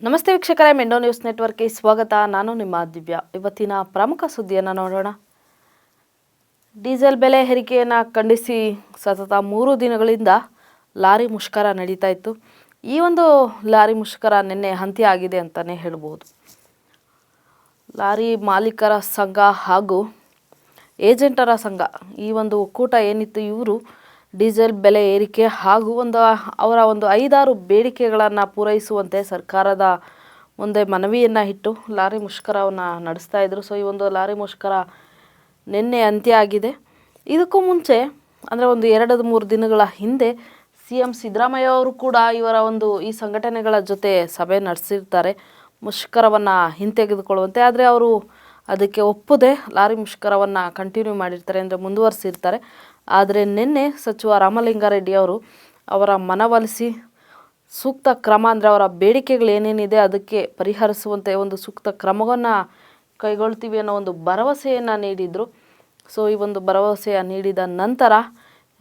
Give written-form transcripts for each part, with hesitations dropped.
ನಮಸ್ತೆ ವೀಕ್ಷಕರೇ, ಮೆಂಡೋ ನ್ಯೂಸ್ ನೆಟ್ವರ್ಕ್ಗೆ ಸ್ವಾಗತ. ನಾನು ನಿಮ್ಮ ದಿವ್ಯಾ. ಇವತ್ತಿನ ಪ್ರಮುಖ ಸುದ್ದಿಯನ್ನು ನೋಡೋಣ. ಡೀಸೆಲ್ ಬೆಲೆ ಏರಿಕೆಯನ್ನು ಖಂಡಿಸಿ ಸತತ 3 ದಿನಗಳಿಂದ ಲಾರಿ ಮುಷ್ಕರ ನಡೀತಾ ಇತ್ತು. ಈ ಒಂದು ಲಾರಿ ಮುಷ್ಕರ ನಿನ್ನೆ ಅಂತ್ಯ ಆಗಿದೆ ಅಂತಲೇ ಹೇಳ್ಬೋದು. ಲಾರಿ ಮಾಲೀಕರ ಸಂಘ ಹಾಗೂ ಏಜೆಂಟರ ಸಂಘ ಈ ಒಂದು ಒಕ್ಕೂಟ ಏನಿತ್ತು, ಇವರು ಡೀಸೆಲ್ ಬೆಲೆ ಏರಿಕೆ ಹಾಗೂ ಅವರ 5-6 ಬೇಡಿಕೆಗಳನ್ನು ಪೂರೈಸುವಂತೆ ಸರ್ಕಾರದ ಮುಂದೆ ಮನವಿಯನ್ನು ಇಟ್ಟು ಲಾರಿ ಮುಷ್ಕರವನ್ನು ನಡೆಸ್ತಾ ಇದ್ದರು. ಸೊ ಈ ಒಂದು ಲಾರಿ ಮುಷ್ಕರ ನಿನ್ನೆ ಅಂತ್ಯ ಆಗಿದೆ. ಇದಕ್ಕೂ ಮುಂಚೆ ಅಂದರೆ 2-3 ದಿನಗಳ ಹಿಂದೆ CM ಸಿದ್ದರಾಮಯ್ಯ ಅವರು ಕೂಡ ಈ ಸಂಘಟನೆಗಳ ಜೊತೆ ಸಭೆ ನಡೆಸಿರ್ತಾರೆ, ಮುಷ್ಕರವನ್ನು ಹಿಂತೆಗೆದುಕೊಳ್ಳುವಂತೆ. ಆದರೆ ಅವರು ಅದಕ್ಕೆ ಒಪ್ಪದೆ ಲಾರಿ ಮುಷ್ಕರವನ್ನು ಕಂಟಿನ್ಯೂ ಮಾಡಿರ್ತಾರೆ, ಅಂದರೆ ಮುಂದುವರಿಸಿರ್ತಾರೆ. ಆದರೆ ನಿನ್ನೆ ಸಚಿವ ರಾಮಲಿಂಗಾರೆಡ್ಡಿ ಅವರು ಅವರ ಮನವೊಲಿಸಿ ಸೂಕ್ತ ಕ್ರಮ, ಅಂದರೆ ಅವರ ಬೇಡಿಕೆಗಳು ಏನೇನಿದೆ ಅದಕ್ಕೆ ಪರಿಹರಿಸುವಂತೆ ಒಂದು ಸೂಕ್ತ ಕ್ರಮವನ್ನು ಕೈಗೊಳ್ತೀವಿ ಅನ್ನೋ ಒಂದು ಭರವಸೆಯನ್ನು ನೀಡಿದರು. ಸೊ ಈ ಒಂದು ಭರವಸೆಯ ನೀಡಿದ ನಂತರ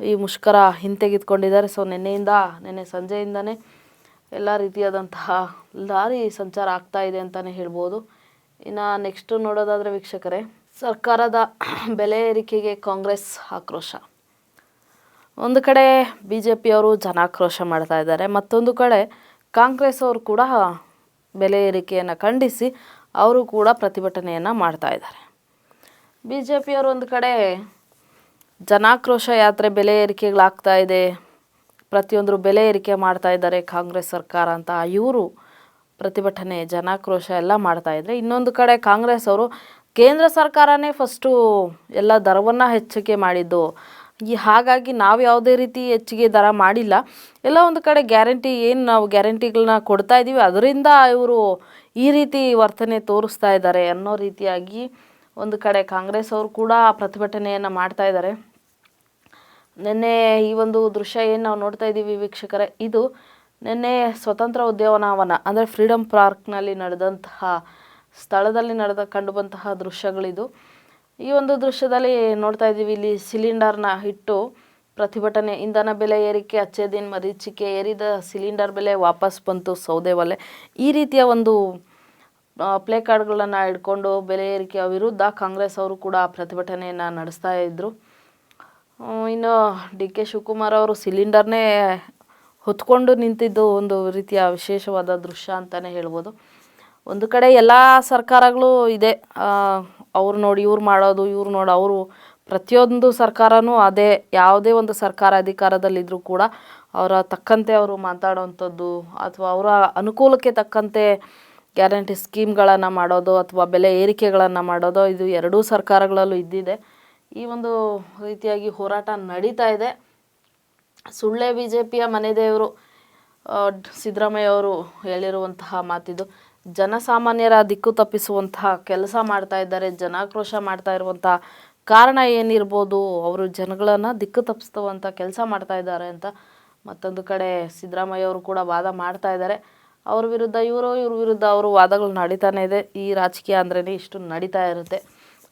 ಈ ಮುಷ್ಕರ ಹಿಂತೆಗೆದುಕೊಂಡಿದ್ದಾರೆ. ಸೊ ನಿನ್ನೆ ಸಂಜೆಯಿಂದನೇ ಎಲ್ಲ ರೀತಿಯಾದಂತಹ ಲಾರಿ ಸಂಚಾರ ಆಗ್ತಾ ಇದೆ ಅಂತಲೇ ಹೇಳ್ಬೋದು. ಇನ್ನು ನೆಕ್ಸ್ಟ್ ನೋಡೋದಾದರೆ ವೀಕ್ಷಕರೇ, ಸರ್ಕಾರದ ಬೆಲೆ ಏರಿಕೆಗೆ ಕಾಂಗ್ರೆಸ್ ಆಕ್ರೋಶ. ಒಂದು ಕಡೆ BJPಯವರು ಜನಾಕ್ರೋಶ ಮಾಡ್ತಾ ಇದ್ದಾರೆ, ಮತ್ತೊಂದು ಕಡೆ ಕಾಂಗ್ರೆಸ್ ಅವರು ಕೂಡ ಬೆಲೆ ಏರಿಕೆಯನ್ನು ಖಂಡಿಸಿ ಅವರು ಕೂಡ ಪ್ರತಿಭಟನೆಯನ್ನು ಮಾಡ್ತಾ ಇದ್ದಾರೆ. BJPಯವರು ಒಂದು ಕಡೆ ಜನಾಕ್ರೋಶ ಯಾತ್ರೆ, ಬೆಲೆ ಏರಿಕೆಗಳಾಗ್ತಾ ಇದೆ, ಪ್ರತಿಯೊಂದರು ಬೆಲೆ ಏರಿಕೆ ಮಾಡ್ತಾ ಇದ್ದಾರೆ ಕಾಂಗ್ರೆಸ್ ಸರ್ಕಾರ ಅಂತ ಇವರು ಪ್ರತಿಭಟನೆ, ಜನಾಕ್ರೋಶ ಎಲ್ಲ ಮಾಡ್ತಾ ಇದ್ದಾರೆ. ಇನ್ನೊಂದು ಕಡೆ ಕಾಂಗ್ರೆಸ್ ಅವರು ಕೇಂದ್ರ ಸರ್ಕಾರನೇ ಫಸ್ಟು ಎಲ್ಲ ದರವನ್ನು ಹೆಚ್ಚಿಗೆ ಮಾಡಿದ್ದು, ಹಾಗಾಗಿ ನಾವು ಯಾವುದೇ ರೀತಿ ಹೆಚ್ಚಿಗೆ ದರ ಮಾಡಿಲ್ಲ, ಎಲ್ಲ ಒಂದು ಕಡೆ ಗ್ಯಾರಂಟಿ ಏನು ನಾವು ಗ್ಯಾರಂಟಿಗಳನ್ನ ಕೊಡ್ತಾ ಇದ್ದೀವಿ, ಅದರಿಂದ ಇವರು ಈ ರೀತಿ ವರ್ತನೆ ತೋರಿಸ್ತಾ ಇದ್ದಾರೆ ಅನ್ನೋ ರೀತಿಯಾಗಿ ಒಂದು ಕಡೆ ಕಾಂಗ್ರೆಸ್ ಅವರು ಕೂಡ ಪ್ರತಿಭಟನೆಯನ್ನು ಮಾಡ್ತಾ ಇದ್ದಾರೆ. ನಿನ್ನೆ ಈ ಒಂದು ದೃಶ್ಯ ಏನು ನಾವು ನೋಡ್ತಾ ಇದ್ದೀವಿ ವೀಕ್ಷಕರೇ, ಇದು ನಿನ್ನೆ ಸ್ವತಂತ್ರ ಉದ್ಯಾನವನ ಅಂದರೆ ಫ್ರೀಡಮ್ ಪಾರ್ಕ್ನಲ್ಲಿ ಸ್ಥಳದಲ್ಲಿ ಕಂಡುಬಂತಹ ದೃಶ್ಯಗಳಿದು. ಈ ಒಂದು ದೃಶ್ಯದಲ್ಲಿ ನೋಡ್ತಾ ಇದ್ದೀವಿ, ಇಲ್ಲಿ ಸಿಲಿಂಡರ್ನ ಇಟ್ಟು ಪ್ರತಿಭಟನೆ, ಇಂಧನ ಬೆಲೆ ಏರಿಕೆ ಅಚ್ಚೇ ದಿನ್ ಮರೀಚಿಕೆ, ಏರಿದ ಸಿಲಿಂಡರ್ ಬೆಲೆ ವಾಪಸ್ ಬಂತು ಸೌದೆ ಒಲೆ, ಈ ರೀತಿಯ ಒಂದು ಪ್ಲೇ ಕಾರ್ಡ್ಗಳನ್ನು ಹಿಡ್ಕೊಂಡು ಬೆಲೆ ಏರಿಕೆಯ ವಿರುದ್ಧ ಕಾಂಗ್ರೆಸ್ ಅವರು ಕೂಡ ಪ್ರತಿಭಟನೆಯನ್ನು ನಡೆಸ್ತಾ ಇದ್ದರು. ಇನ್ನು DK ಶಿವಕುಮಾರ್ ಅವರು ಸಿಲಿಂಡರ್ನೇ ಹೊತ್ಕೊಂಡು ನಿಂತಿದ್ದು ಒಂದು ರೀತಿಯ ವಿಶೇಷವಾದ ದೃಶ್ಯ ಅಂತಲೇ ಹೇಳ್ಬೋದು. ಒಂದು ಕಡೆ ಎಲ್ಲ ಸರ್ಕಾರಗಳು ಇದೆ, ಅವ್ರು ನೋಡಿ ಇವ್ರು ಮಾಡೋದು, ಇವ್ರು ನೋಡಿ ಅವರು, ಪ್ರತಿಯೊಂದು ಸರ್ಕಾರನೂ ಅದೇ. ಯಾವುದೇ ಒಂದು ಸರ್ಕಾರ ಅಧಿಕಾರದಲ್ಲಿದ್ದರೂ ಕೂಡ ಅವರ ತಕ್ಕಂತೆ ಅವರು ಮಾತಾಡೋವಂಥದ್ದು ಅಥವಾ ಅವರ ಅನುಕೂಲಕ್ಕೆ ತಕ್ಕಂತೆ ಗ್ಯಾರಂಟಿ ಸ್ಕೀಮ್ಗಳನ್ನು ಮಾಡೋದು ಅಥವಾ ಬೆಲೆ ಏರಿಕೆಗಳನ್ನು ಮಾಡೋದು, ಇದು ಎರಡೂ ಸರ್ಕಾರಗಳಲ್ಲೂ ಇದ್ದಿದೆ. ಈ ಒಂದು ರೀತಿಯಾಗಿ ಹೋರಾಟ ನಡೀತಾ ಇದೆ. ಸುಳ್ಳೆ BJPಯ ಮನೆದೇವರು ಸಿದ್ದರಾಮಯ್ಯ ಅವರು ಹೇಳಿರುವಂತಹ ಮಾತಿದು. ಜನಸಾಮಾನ್ಯರ ದಿಕ್ಕು ತಪ್ಪಿಸುವಂತಹ ಕೆಲಸ ಮಾಡ್ತಾ ಇದ್ದಾರೆ, ಜನಾಕ್ರೋಶ ಮಾಡ್ತಾ ಇರುವಂತಹ ಕಾರಣ ಏನಿರ್ಬೋದು, ಅವರು ಜನಗಳನ್ನು ದಿಕ್ಕು ತಪ್ಪಿಸುವಂಥ ಕೆಲಸ ಮಾಡ್ತಾ ಇದ್ದಾರೆ ಅಂತ ಮತ್ತೊಂದು ಕಡೆ ಸಿದ್ದರಾಮಯ್ಯ ಅವರು ಕೂಡ ವಾದ ಮಾಡ್ತಾ ಇದ್ದಾರೆ. ಅವ್ರ ವಿರುದ್ಧ ಇವ್ರ ವಿರುದ್ಧ ಅವರು ವಾದಗಳು ನಡೀತಾನೆ ಇದೆ. ಈ ರಾಜಕೀಯ ಅಂದ್ರೇ ಇಷ್ಟು ನಡೀತಾ ಇರುತ್ತೆ.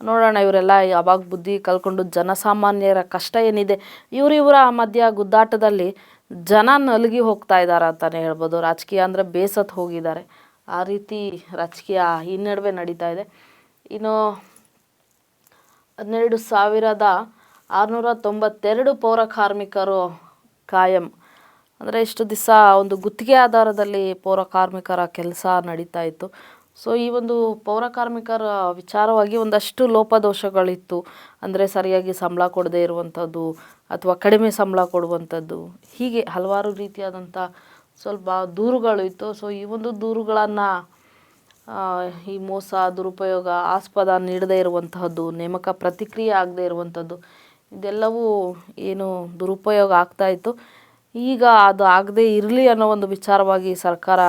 ನೋಡೋಣ, ಇವರೆಲ್ಲ ಯಾವಾಗ ಬುದ್ಧಿ ಕಲ್ಕೊಂಡು ಜನಸಾಮಾನ್ಯರ ಕಷ್ಟ ಏನಿದೆ, ಇವರ ಮಧ್ಯ ಗುದ್ದಾಟದಲ್ಲಿ ಜನ ನಲುಗಿ ಹೋಗ್ತಾ ಇದ್ದಾರೆ ಅಂತಲೇ ಹೇಳ್ಬೋದು. ರಾಜಕೀಯ ಅಂದರೆ ಬೇಸತ್ತು ಹೋಗಿದ್ದಾರೆ, ಆ ರೀತಿ ರಾಜಕೀಯ ಈ ನಡುವೆ ನಡೀತಾ ಇದೆ. ಇನ್ನು 12,692 ಪೌರ ಕಾರ್ಮಿಕರು ಕಾಯಂ, ಅಂದರೆ ಇಷ್ಟು ದಿವಸ ಒಂದು ಗುತ್ತಿಗೆ ಆಧಾರದಲ್ಲಿ ಪೌರ ಕಾರ್ಮಿಕರ ಕೆಲಸ ನಡೀತಾ ಇತ್ತು. ಸೊ ಈ ಒಂದು ಪೌರ ಕಾರ್ಮಿಕರ ವಿಚಾರವಾಗಿ ಒಂದಷ್ಟು ಲೋಪದೋಷಗಳಿತ್ತು, ಅಂದರೆ ಸರಿಯಾಗಿ ಸಂಬಳ ಕೊಡದೇ ಇರುವಂಥದ್ದು ಅಥವಾ ಕಡಿಮೆ ಸಂಬಳ ಕೊಡುವಂಥದ್ದು, ಹೀಗೆ ಹಲವಾರು ರೀತಿಯಾದಂಥ ಸ್ವಲ್ಪ ದೂರುಗಳು ಇತ್ತು. ಸೊ ಈ ಒಂದು ದೂರುಗಳನ್ನು ಈ ಮೋಸ, ದುರುಪಯೋಗ, ಆಸ್ಪದ ನೀಡದೇ ಇರುವಂತಹದ್ದು, ನೇಮಕ ಪ್ರತಿಕ್ರಿಯೆ ಆಗದೇ ಇರುವಂಥದ್ದು, ಇದೆಲ್ಲವೂ ಏನು ದುರುಪಯೋಗ ಆಗ್ತಾಯಿತ್ತು. ಈಗ ಅದು ಆಗದೇ ಇರಲಿ ಅನ್ನೋ ಒಂದು ವಿಚಾರವಾಗಿ ಸರ್ಕಾರ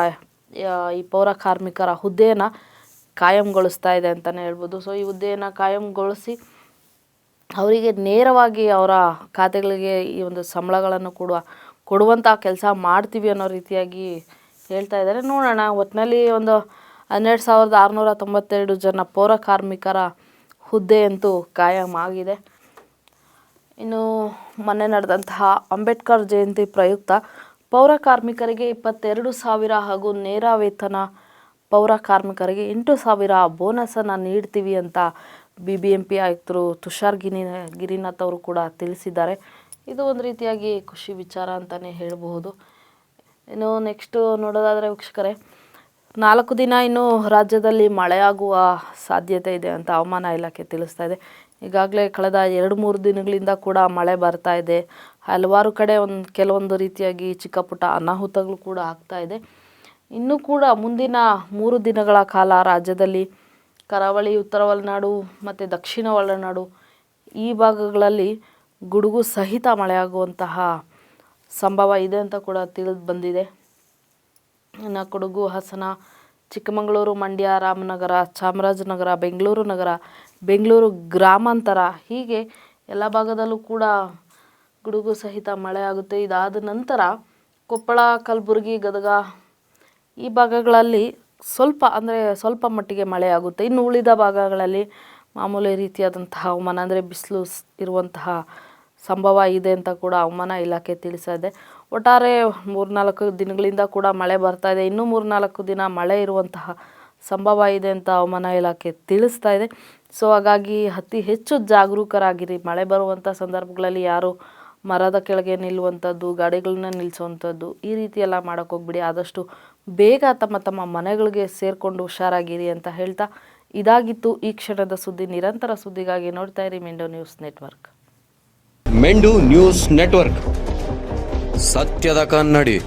ಈ ಪೌರ ಕಾರ್ಮಿಕರ ಹುದ್ದೆಯನ್ನು ಕಾಯಂಗೊಳಿಸ್ತಾ ಇದೆ ಅಂತಲೇ ಹೇಳ್ಬೋದು. ಸೊ ಈ ಹುದ್ದೆಯನ್ನು ಕಾಯಂಗೊಳಿಸಿ ಅವರಿಗೆ ನೇರವಾಗಿ ಅವರ ಖಾತೆಗಳಿಗೆ ಈ ಒಂದು ಸಂಬಳಗಳನ್ನು ಕೊಡುವಂಥ ಕೆಲಸ ಮಾಡ್ತೀವಿ ಅನ್ನೋ ರೀತಿಯಾಗಿ ಹೇಳ್ತಾ ಇದ್ದಾರೆ. ನೋಡೋಣ, ಒಟ್ಟಿನಲ್ಲಿ 12,692 ಜನ ಪೌರ ಕಾರ್ಮಿಕರ ಹುದ್ದೆಯಂತೂ ಕಾಯಂ ಆಗಿದೆ. ಇನ್ನು ಮೊನ್ನೆ ನಡೆದಂತಹ ಅಂಬೇಡ್ಕರ್ ಜಯಂತಿ ಪ್ರಯುಕ್ತ ಪೌರ ಕಾರ್ಮಿಕರಿಗೆ 22,000 ಹಾಗೂ ನೇರ ವೇತನ ಪೌರ ಕಾರ್ಮಿಕರಿಗೆ 8,000 ಬೋನಸನ್ನು ನೀಡ್ತೀವಿ ಅಂತ BBMP ಆಯುಕ್ತರು ತುಷಾರ್ ಗಿರಿನಾಥ್ ಅವರು ಕೂಡ ತಿಳಿಸಿದ್ದಾರೆ. ಇದು ಒಂದು ರೀತಿಯಾಗಿ ಖುಷಿ ವಿಚಾರ ಅಂತಲೇ ಹೇಳಬಹುದು. ಇನ್ನು ನೆಕ್ಸ್ಟು ನೋಡೋದಾದರೆ ವೀಕ್ಷಕರೇ, 4 ದಿನ ಇನ್ನು ರಾಜ್ಯದಲ್ಲಿ ಮಳೆಯಾಗುವ ಸಾಧ್ಯತೆ ಇದೆ ಅಂತ ಹವಾಮಾನ ಇಲಾಖೆ ತಿಳಿಸ್ತಾ ಇದೆ. ಈಗಾಗಲೇ ಕಳೆದ 2-3 ದಿನಗಳಿಂದ ಕೂಡ ಮಳೆ ಬರ್ತಾ ಇದೆ. ಹಲವಾರು ಕಡೆ ಕೆಲವೊಂದು ರೀತಿಯಾಗಿ ಚಿಕ್ಕ ಪುಟ್ಟ ಅನಾಹುತಗಳು ಕೂಡ ಆಗ್ತಾ ಇದೆ. ಇನ್ನೂ ಕೂಡ ಮುಂದಿನ 3 ದಿನಗಳ ಕಾಲ ರಾಜ್ಯದಲ್ಲಿ ಕರಾವಳಿ, ಉತ್ತರ ಒಳನಾಡು ಮತ್ತು ದಕ್ಷಿಣ ಒಳನಾಡು ಈ ಭಾಗಗಳಲ್ಲಿ ಗುಡುಗು ಸಹಿತ ಮಳೆಯಾಗುವಂತಹ ಸಂಭವ ಇದೆ ಅಂತ ಕೂಡ ತಿಳಿದು ಬಂದಿದೆ. ಇನ್ನು ಕೊಡಗು, ಹಾಸನ, ಚಿಕ್ಕಮಗಳೂರು, ಮಂಡ್ಯ, ರಾಮನಗರ, ಚಾಮರಾಜನಗರ, ಬೆಂಗಳೂರು ನಗರ, ಬೆಂಗಳೂರು ಗ್ರಾಮಾಂತರ ಹೀಗೆ ಎಲ್ಲ ಭಾಗದಲ್ಲೂ ಕೂಡ ಗುಡುಗು ಸಹಿತ ಮಳೆ ಆಗುತ್ತೆ. ಇದಾದ ನಂತರ ಕೊಪ್ಪಳ, ಕಲಬುರಗಿ, ಗದಗ ಈ ಭಾಗಗಳಲ್ಲಿ ಸ್ವಲ್ಪ ಮಟ್ಟಿಗೆ ಮಳೆ ಆಗುತ್ತೆ. ಇನ್ನು ಉಳಿದ ಭಾಗಗಳಲ್ಲಿ ಮಾಮೂಲಿ ರೀತಿಯಾದಂತಹ ಹವಾಮಾನ ಅಂದರೆ ಬಿಸಿಲು ಇರುವಂತಹ ಸಂಭವ ಇದೆ ಅಂತ ಕೂಡ ಹವಾಮಾನ ಇಲಾಖೆ ತಿಳಿಸಿದೆ. ಒಟ್ಟಾರೆ 3-4 ದಿನಗಳಿಂದ ಕೂಡ ಮಳೆ ಬರ್ತಾ ಇದೆ. ಇನ್ನೂ 3-4 ದಿನ ಮಳೆ ಇರುವಂತಹ ಸಂಭವ ಇದೆ ಅಂತ ಹವಾಮಾನ ಇಲಾಖೆ ತಿಳಿಸ್ತಾ ಇದೆ. ಸೊ ಹಾಗಾಗಿ ಅತಿ ಹೆಚ್ಚು ಜಾಗರೂಕರಾಗಿರಿ. ಮಳೆ ಬರುವಂಥ ಸಂದರ್ಭಗಳಲ್ಲಿ ಯಾರು ಮರದ ಕೆಳಗೆ ನಿಲ್ಲುವಂಥದ್ದು, ಗಾಡಿಗಳನ್ನ ನಿಲ್ಲಿಸುವಂಥದ್ದು ಈ ರೀತಿ ಎಲ್ಲ ಮಾಡೋಕ್ಕೆ ಹೋಗ್ಬಿಡಿ. ಆದಷ್ಟು ಬೇಗ ತಮ್ಮ ಮನೆಗಳಿಗೆ ಸೇರಿಕೊಂಡು ಹುಷಾರಾಗಿರಿ ಅಂತ ಹೇಳ್ತಾ, ಇದಾಗಿತ್ತು ಈ ಕ್ಷಣದ ಸುದ್ದಿ. ನಿರಂತರ ಸುದ್ದಿಗಾಗಿ ನೋಡ್ತಾ ಇರಿ ಮೆಂಡು ನ್ಯೂಸ್ ನೆಟ್ವರ್ಕ್. ಮೆಂಡು ನ್ಯೂಸ್ ನೆಟ್ವರ್ಕ್, ಸತ್ಯದ ಕನ್ನಡಿ.